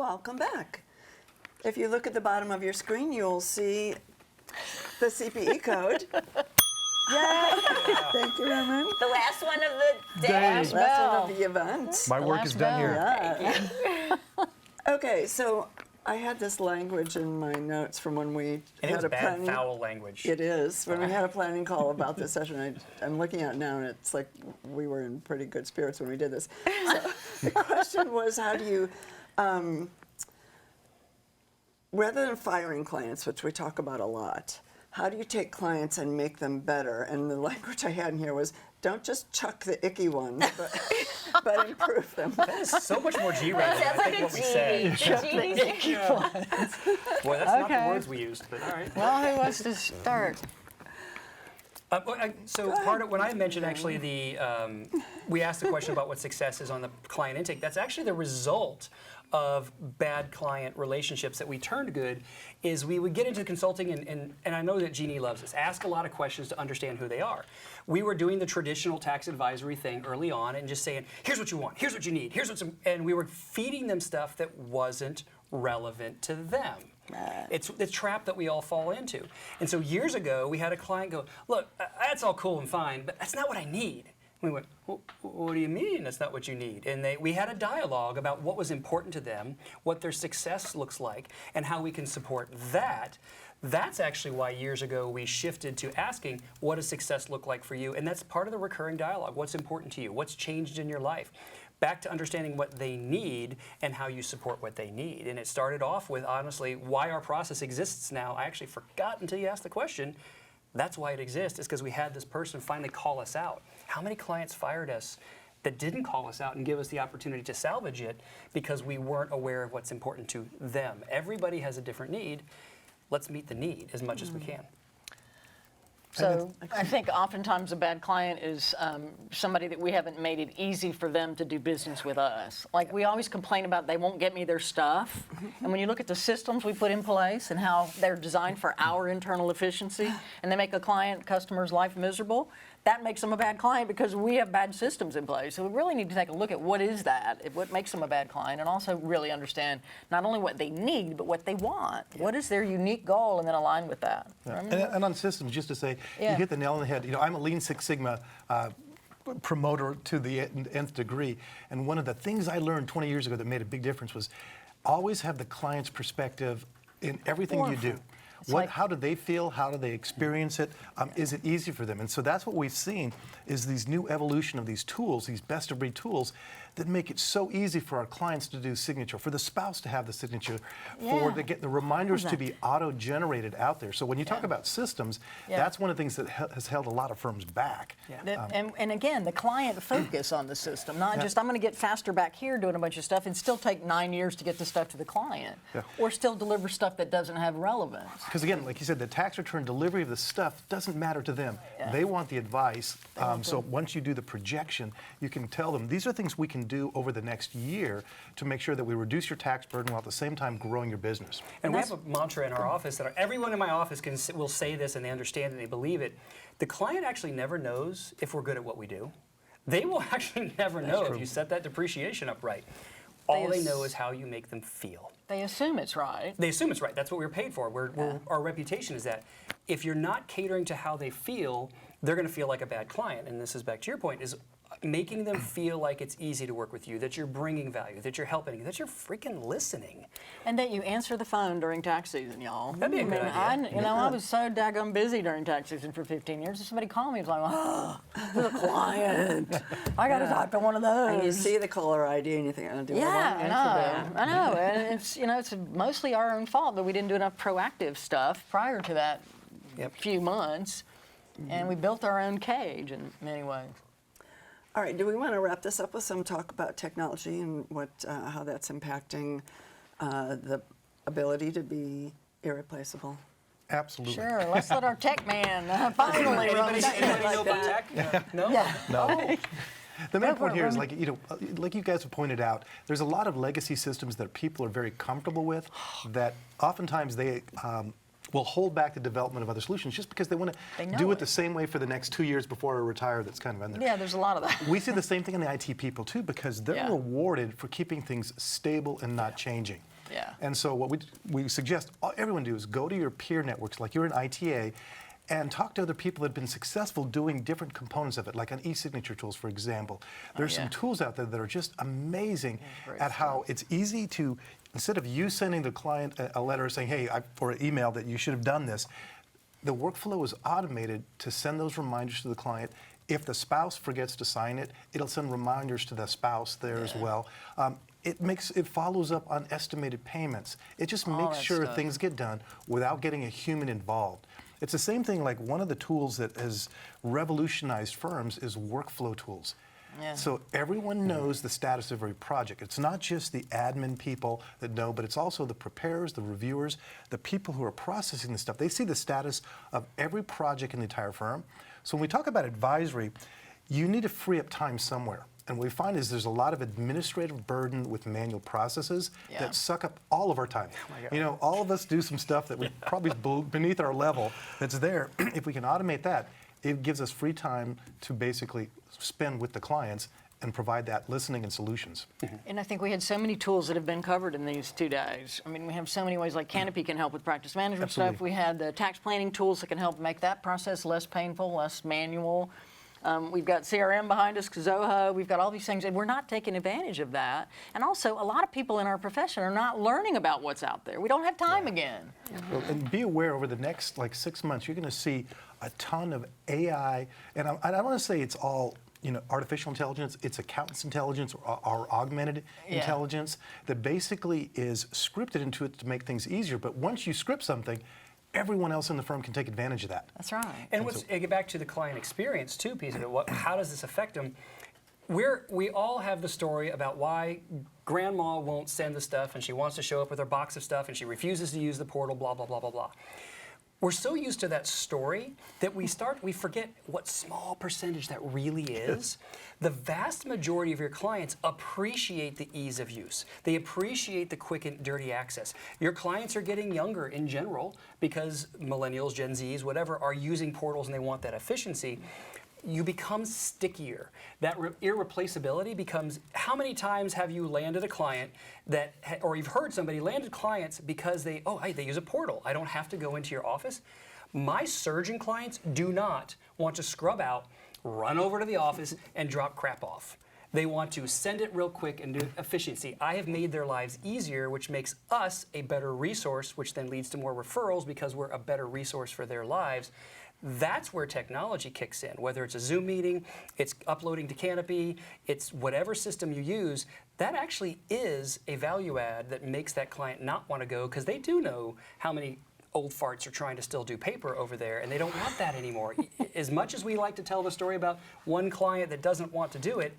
welcome back. If you look at the bottom of your screen, you'll see the CPE code. Yay! Thank you, Raymond. The last one of the day. Last one of the event. My work is done here. Yeah. Okay, so I had this language in my notes from when we And it had was a bad, planning. foul language. It is. When we had a planning call about this session, I'm looking at it now, and it's like we were in pretty good spirits when we did this. So the question was, how do you, rather than firing clients, which we talk about a lot, how do you take clients and make them better? And the language I had in here was, don't just chuck the icky ones, but improve them. That is so much more G-rated than Sounds I like think a what we said. genie. Boy, that's not the Okay. words we used, but all right. Well, who wants to start? So part of when I mentioned actually we asked the question about what success is on the client intake. That's actually the result of bad client relationships that we turned good. Is we would get into consulting and I know that Geni loves this. Ask a lot of questions to understand who they are. We were doing the traditional tax advisory thing early on and just saying, here's what you want, here's what you need, and we were feeding them stuff that wasn't relevant to them. It's the trap that we all fall into. And so years ago, we had a client go, look, that's all cool and fine, but that's not what I need. We went, well, what do you mean that's not what you need? And we had a dialogue about what was important to them, what their success looks like, and how we can support that. That's actually why years ago we shifted to asking, what does success look like for you? And that's part of the recurring dialogue. What's important to you? What's changed in your life? Back to understanding what they need and how you support what they need. And it started off with, honestly, why our process exists now. I actually forgot until you asked the question. That's why it exists, is because we had this person finally call us out. How many clients fired us that didn't call us out and give us the opportunity to salvage it because we weren't aware of what's important to them? Everybody has a different need. Let's meet the need as much as we can. So I think oftentimes a bad client is somebody that we haven't made it easy for them to do business with us. Like we always complain about they won't get me their stuff. And when you look at the systems we put in place and how they're designed for our internal efficiency and they make a customer's life miserable, that makes them a bad client because we have bad systems in place. So we really need to take a look at what is that, what makes them a bad client, and also really understand not only what they need, but what they want. Yeah. What is their unique goal, and then align with that. Yeah. And on systems, just to say, you hit the nail on the head. You know, I'm a Lean Six Sigma promoter to the nth degree, and one of the things I learned 20 years ago that made a big difference was always have the client's perspective in everything you do. How do they feel? How do they experience it? Is it easy for them? And so that's what we've seen is these new evolution of these tools, these best-of-breed tools that make it so easy for our clients to do signature, for the spouse to have the signature, to get the reminders to be auto-generated out there. So when you talk about systems, that's one of the things that has held a lot of firms back. And again, the client focus on the system, not just I'm going to get faster back here doing a bunch of stuff and still take 9 years to get the stuff to the client, or still deliver stuff that doesn't have relevance. Because again, like you said, the tax return delivery of the stuff doesn't matter to them. They want the advice. So once you do the projection, you can tell them, these are things we can do over the next year to make sure that we reduce your tax burden while at the same time growing your business. And we have a mantra in our office that everyone in my office will say this and they understand and they believe it. The client actually never knows if we're good at what we do. They will actually never know if you set that depreciation up right. All they know is how you make them feel. They assume it's right. They assume it's right. That's what we're paid for. Our reputation is that. If you're not catering to how they feel, they're going to feel like a bad client. And this is back to your point, is making them feel like it's easy to work with you, that you're bringing value, that you're helping, that you're freaking listening. And that you answer the phone during tax season, y'all. That'd be a good idea. I was so daggone busy during tax season for 15 years. If somebody called me, it was like, oh, the client. I got to talk to one of those. And you see the caller ID and you think, oh, do I want to answer that? I know. And it's mostly our own fault that we didn't do enough proactive stuff prior to that few months. And we built our own cage in many ways. All right, do we want to wrap this up with some talk about technology and how that's impacting the ability to be irreplaceable? Absolutely. Sure, let's let our tech man finally run Anybody know about tech? No? Yeah. No. The main point here is, like you guys have pointed out, there's a lot of legacy systems that people are very comfortable with that oftentimes they will hold back the development of other solutions just because they want to do it the same way for the next 2 years before they retire. That's kind of in there. Yeah, there's a lot of that. We see the same thing in the IT people too because they're rewarded for keeping things stable and not changing. Yeah. And so what we suggest everyone do is go to your peer networks, like you're in ITA, and talk to other people that have been successful doing different components of it, like on e-signature tools, for example. There's some tools out there that are just amazing at how it's easy to, instead of you sending the client a letter saying, hey, or an email that you should have done this, the workflow is automated to send those reminders to the client. If the spouse forgets to sign it, it'll send reminders to the spouse there as well. It follows up on estimated payments. It just makes sure things get done without getting a human involved. It's the same thing, like one of the tools that has revolutionized firms is workflow tools. Yeah. So everyone knows the status of every project. It's not just the admin people that know, but it's also the preparers, the reviewers, the people who are processing the stuff. They see the status of every project in the entire firm. So when we talk about advisory, you need to free up time somewhere. And what we find is there's a lot of administrative burden with manual processes that suck up all of our time. You know, all of us do some stuff that we probably beneath our level that's there. If we can automate that, it gives us free time to basically spend with the clients and provide that listening and solutions. And I think we had so many tools that have been covered in these 2 days. I mean, we have so many ways, like Canopy can help with practice management Absolutely. stuff. We had the tax planning tools that can help make that process less painful, less manual. We've got CRM behind us, Zoho, we've got all these things, and we're not taking advantage of that. And also, a lot of people in our profession are not learning about what's out there. We don't have time again. Well, and be aware, over the next 6 months, you're going to see a ton of AI, and I don't want to say it's all artificial intelligence. It's accountant's intelligence or augmented intelligence that basically is scripted into it to make things easier. But once you script something, everyone else in the firm can take advantage of that. That's right. And get back to the client experience too piece of it. How does this affect them? We all have the story about why grandma won't send the stuff and she wants to show up with her box of stuff and she refuses to use the portal, blah, blah, blah, blah, blah. We're so used to that story that we forget what small percentage that really is. The vast majority of your clients appreciate the ease of use. They appreciate the quick and dirty access. Your clients are getting younger in general because millennials, Gen Zs, whatever, are using portals and they want that efficiency. You become stickier. That irreplaceability becomes, how many times have you landed a client that, or you've heard somebody landed clients because they use a portal. I don't have to go into your office. My surgeon clients do not want to scrub out, run over to the office, and drop crap off. They want to send it real quick and do efficiency. I have made their lives easier, which makes us a better resource, which then leads to more referrals because we're a better resource for their lives. That's where technology kicks in, whether it's a Zoom meeting, it's uploading to Canopy, it's whatever system you use. That actually is a value add that makes that client not want to go because they do know how many old farts are trying to still do paper over there, and they don't want that anymore. As much as we like to tell the story about one client that doesn't want to do it,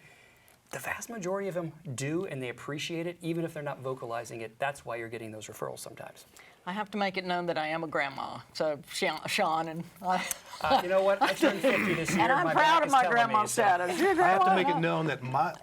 the vast majority of them do, and they appreciate it, even if they're not vocalizing it. That's why you're getting those referrals sometimes. I have to make it known that I am a grandma. So Sean and I. You know what? I turned 50 this year. And I'm my proud back of is my telling grandma me, so- status. You're a I have to grandma, make it huh? known that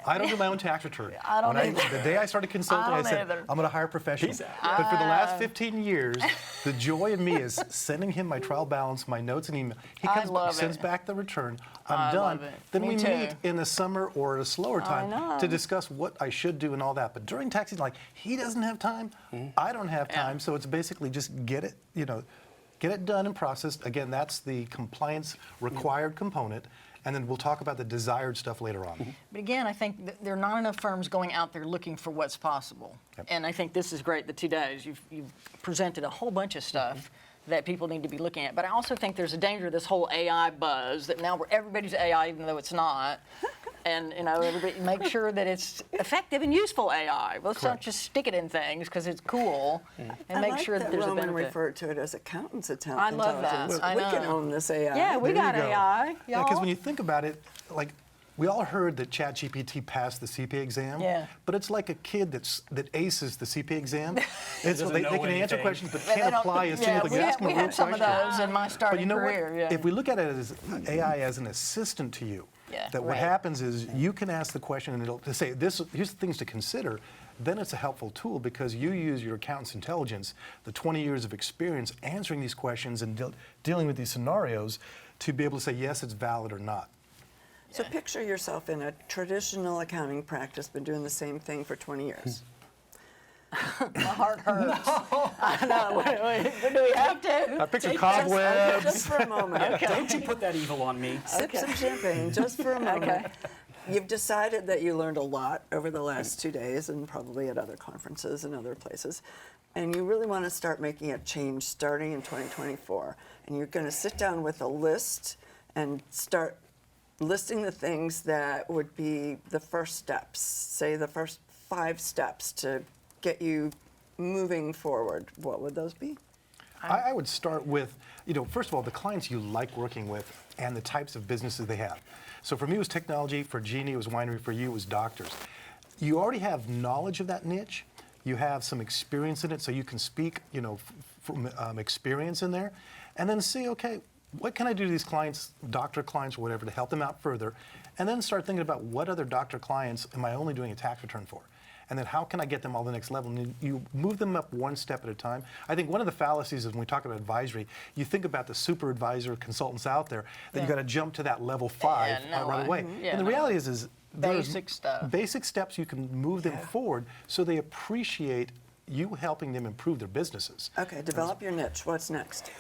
I don't do my own tax return. I don't either. The day I started consulting, I I don't said, either. I'm going to hire a professional. He's- But for the last 15 years, the joy in me is sending him my trial balance, my notes and email. He I comes, love sends it. back the return. I I'm done. love it. Then Me we too. meet in the summer or at a slower time know. to discuss what I should do and all that. But during tax season, he doesn't have time, I don't have time. So it's basically just get it, get it done and processed. Again, that's the compliance required component. And then we'll talk about the desired stuff later on. But again, I think there are not enough firms going out there looking for what's possible. Yep. And I think this is great, the 2 days. You've presented a whole bunch of stuff that people need to be looking at. But I also think there's a danger of this whole AI buzz that now everybody's AI, even though it's not. And everybody make sure that it's effective and useful AI. Let's not just stick it in things because it's cool, and make sure that there's a Roman benefit. referred to it as accountant's I love that. intelligence. I We can know. own this AI. Yeah, we There got you go. AI. Yeah, because y'all. when you think about it, we all heard that ChatGPT passed the CPA exam. Yeah. But it's like a kid that aces the CPA exam. Doesn't they know can answer anything. questions but They can't don't- apply a single thing. You ask them we a real had some of question. those in my But starting you know career. what? Yeah. If we look at it as AI as an assistant to you, Yeah, that what right. happens is you can ask the question and it'll say, here's the things to consider. Then it's a helpful tool because you use your accountant's intelligence, the 20 years of experience answering these questions and dealing with these scenarios to be able to say, yes, it's valid or not. So picture yourself in a traditional accounting practice, been doing the same thing for 20 years. My heart hurts. I know. Wait, do we have to? I picture Just cobwebs. for a moment. Don't you put that evil on me. Sip some champagne just for a moment. Okay. You've decided that you learned a lot over the last 2 days and probably at other conferences and other places. And you really want to start making a change starting in 2024. And you're going to sit down with a list and start listing the things that would be the first steps, say the first 5 steps to get you moving forward. What would those be? I would start with, first of all, the clients you like working with and the types of businesses they have. So for me, it was technology. For Geni, it was winery. For you, it was doctors. You already have knowledge of that niche. You have some experience in it, so you can speak, from experience in there, and then see, okay, what can I do to these clients, doctor clients or whatever, to help them out further, and then start thinking about what other doctor clients am I only doing a tax return for? And then how can I get them all the next level? And you move them up one step at a time. I think one of the fallacies is when we talk about advisory, you think about the super advisor consultants out there, that you got to jump to that level 5 right away. yeah, And the no. reality is there's Basic stuff. basic steps you can move them forward so they appreciate you helping them improve their businesses. Okay, develop your niche. What's next?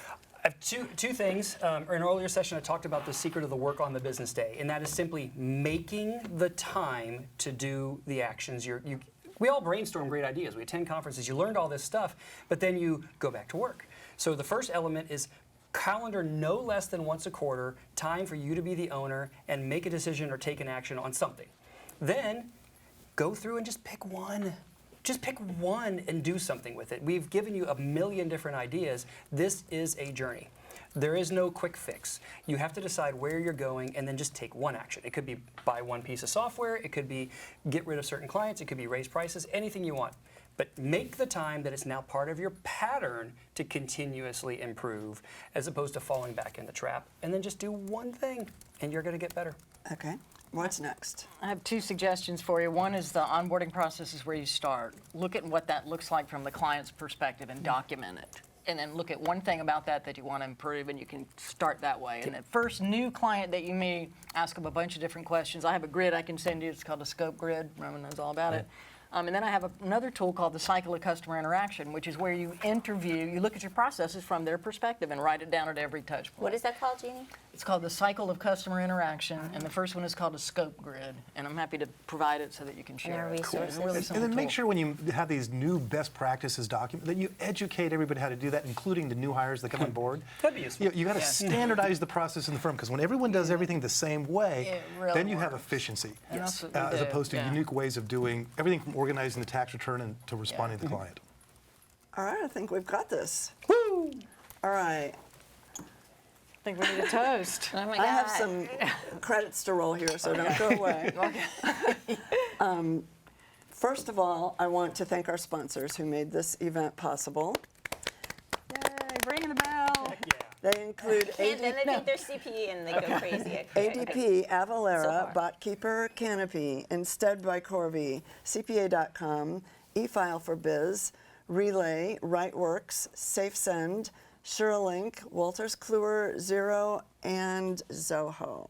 I have two things. In an earlier session, I talked about the secret of the work on the business day, and that is simply making the time to do the actions. We all brainstorm great ideas. We attend conferences. You learned all this stuff, but then you go back to work. So the first element is calendar no less than once a quarter, time for you to be the owner and make a decision or take an action on something. Then go through and just pick one. Just pick one and do something with it. We've given you a million different ideas. This is a journey. There is no quick fix. You have to decide where you're going and then just take one action. It could be buy one piece of software. It could be get rid of certain clients. It could be raise prices, anything you want. But make the time that it's now part of your pattern to continuously improve as opposed to falling back in the trap. And then just do one thing and you're going to get better. Okay, what's next? I have 2 suggestions for you. One is the onboarding process is where you start. Look at what that looks like from the client's perspective and document it. And then look at one thing about that you want to improve, and you can start that way. And the first new client that you meet, ask them a bunch of different questions. I have a grid I can send you. It's called a scope grid. Roman knows all about it. And then I have another tool called the cycle of customer interaction, which is where you you look at your processes from their perspective and write it down at every touch point. What is that called, Geni? It's called the cycle of customer interaction, and the first one is called a scope grid. And I'm happy to provide it so that you can share our it. resources. It's a really And simple then make tool. sure when you have these new best practices document that you educate everybody how to do that, including the new hires that come on board. That'd be useful. You got to standardize the process in the firm, because when everyone does everything the same way, It really then you have works. efficiency, And that's what we as do, opposed to yeah. unique ways of doing everything from organizing the tax return and to responding to the client. All right, I think we've got this. Woo! All right, I think we need a toast. Oh my I have some credits to roll here, so don't go away. First of all, I want to thank our sponsors who made this event possible. Yay, ringing the bell. They include And then they think they're CPE and they go crazy. ADP, So Avalara, far. BotKeeper, Canopy, Instead by Corby, CPA.com, eFile for Biz, Relay, WriteWorks, SafeSend, SureLink, Wolters Kluwer, Xero, and Zoho.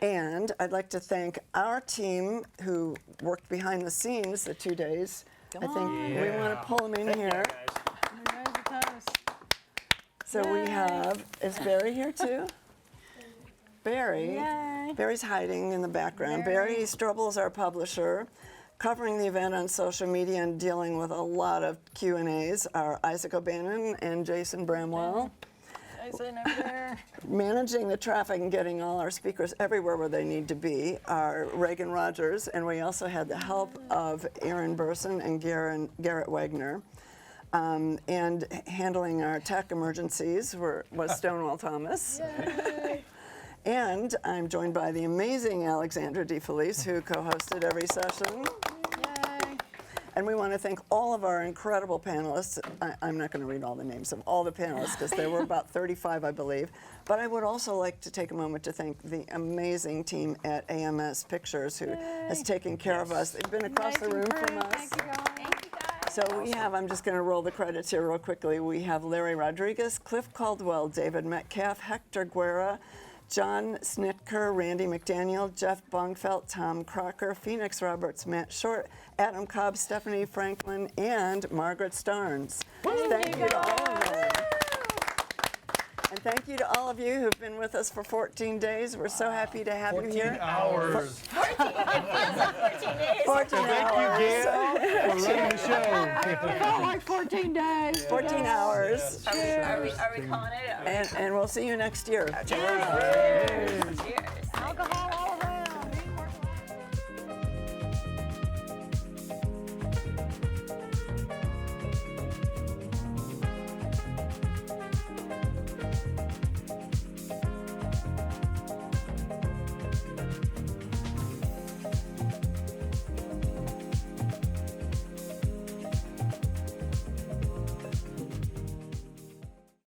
And I'd like to thank our team who worked behind the scenes the 2 days. I think we want to pull them in here. Raise the toast. So we have, is Barry here too? Barry. Yay. Barry's hiding in the background. Barry Strobel is our publisher. Covering the event on social media and dealing with a lot of Q&As are Isaac O'Bannon and Jason Bramwell. Jason over there. Managing the traffic and getting all our speakers everywhere where they need to be are Reagan Rogers, and we also had the help of Aaron Burson and Garrett Wagner. And handling our tech emergencies was Stonewall Thomas. And I'm joined by the amazing Alexandra DeFelice, who co-hosted every session. Yay. And we want to thank all of our incredible panelists. I'm not going to read all the names of all the panelists because there were about 35, I believe. But I would also like to take a moment to thank the amazing team at AMS Pictures who has taken care of us. They've been across the room from us. Thank you, guys. Thank you guys. So we have, I'm just going to roll the credits here real quickly. We have Larry Rodriguez, Cliff Caldwell, David Metcalf, Hector Guerra, John Snitker, Randy McDaniel, Jeff Bongfelt, Tom Crocker, Phoenix Roberts, Matt Short, Adam Cobb, Stephanie Franklin, and Margaret Starnes. Thank you to all of them. And thank you to all of you who've been with us for 14 days. We're so happy to have you here. 14 hours. 14, it feels like 14 days. 14 hours. We're running the show. Felt like 14 days. 14 hours. Are we calling it? And we'll see you next year. Cheers.